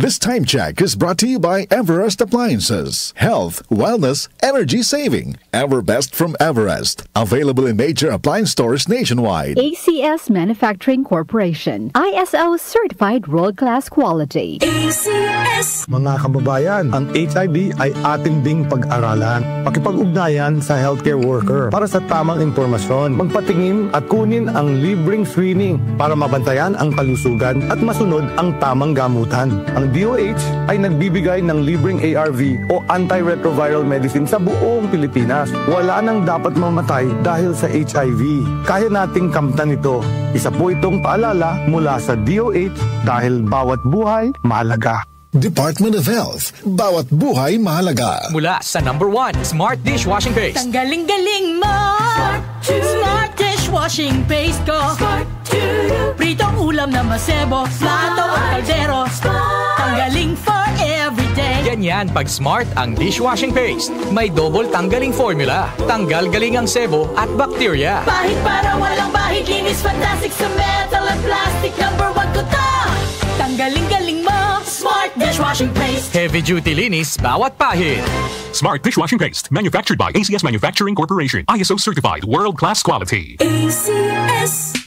This time check is brought to you by Everest Appliances. Health, wellness, energy saving. Everbest from Everest. Available in major appliance stores nationwide. ACS Manufacturing Corporation. ISO certified world-class quality. ACS. Mga kababayan, ang HIV ay ating ding pag-aralan. Pakipag-ugnayan sa healthcare worker para sa tamang impormasyon. Magpatingin at kunin ang libreng screening para mabantayan ang kalusugan at masunod ang tamang gamutan. Ang DOH ay nagbibigay ng libreng ARV o antiretroviral medicine sa buong Pilipinas. Wala nang dapat mamatay dahil sa HIV. Kaya nating kamtan ito. Isa po itong paalala mula sa DOH dahil bawat buhay mahalaga. Department of Health. Bawat buhay mahalaga. Mula sa #1 Smart Dishwashing Paste. Tanggaling-galing mo. Smart Dishwashing Paste ko. Pritong ulam na masebo. Plato at kaldero. Tanggaling for everyday. Ganyan pag Smart ang dishwashing paste. May double tanggaling formula. Tanggal galing ang sebo at bacteria. Bahid para walang bahid. Linis fantastic sa metal at plastic. #1 ko to. Tanggaling-galing mo. Smart Dishwashing Paste. Heavy duty linis bawat pahid. Smart Dishwashing Paste. Manufactured by ACS Manufacturing Corporation. ISO certified. World-class quality. ACS.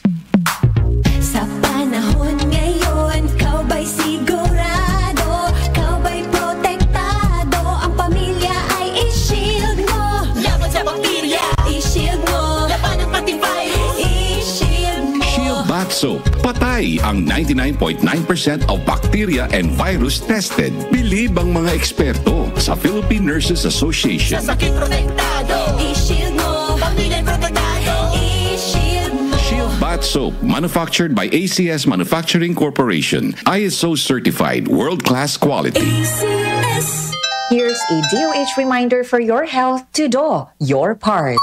Sa panahon ngayon, kau ba'y sigurado? Kau ba'y protektado? Ang pamilya ay i-shield mo. Laban sa bakterya. I-shield mo. Laban ng pati virus. I-shield mo. Shield Bath Soap. Patay ang 99.9% of bacteria and virus tested. Believe ang mga eksperto sa Philippine Nurses Association. Sa sakit protektado. I-shield mo. Pamilya protektado. I-shield mo. Shield Bath Soap, manufactured by ACS Manufacturing Corporation. ISO certified, world-class quality. ACS. Here's a DOH reminder for your health to do your part.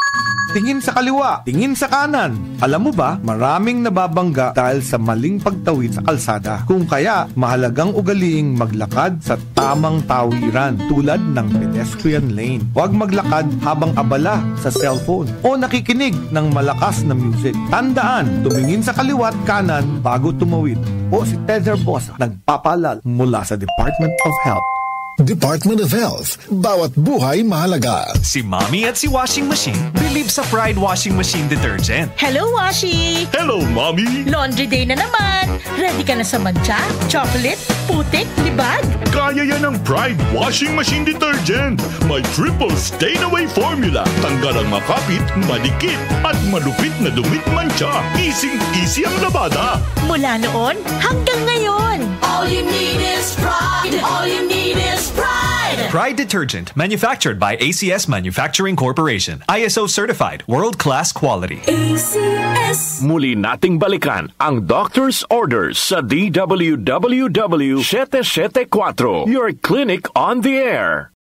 Tingin sa kaliwa, tingin sa kanan. Alam mo ba, maraming nababangga dahil sa maling pagtawid sa kalsada. Kung kaya, mahalagang ugaliing maglakad sa tamang tawiran tulad ng pedestrian lane. Huwag maglakad habang abala sa cellphone o nakikinig ng malakas na music. Tandaan, tumingin sa kaliwa at kanan bago tumawid. O si Tether Bossa, nagpapaalala mula sa Department of Health. Department of Health. Bawat buhay mahalaga. Si Mommy at si Washing Machine believe sa Pride Washing Machine Detergent. Hello, Washi! Hello, Mommy! Laundry day na naman. Ready ka na sa mancha, chocolate, putik, libag? Kaya yan ang Pride Washing Machine Detergent. May triple stain-away formula. Tanggal ang makapit, madikit, at malupit na dumit mancha. Easy-easy ang labada. Mula noon hanggang ngayon. All you need is pride. All you need is pride. Pride Detergent, manufactured by ACS Manufacturing Corporation. ISO certified, world-class quality. ACS. Muli nating balikan ang doctor's orders sa DWWW 774, your clinic on the air.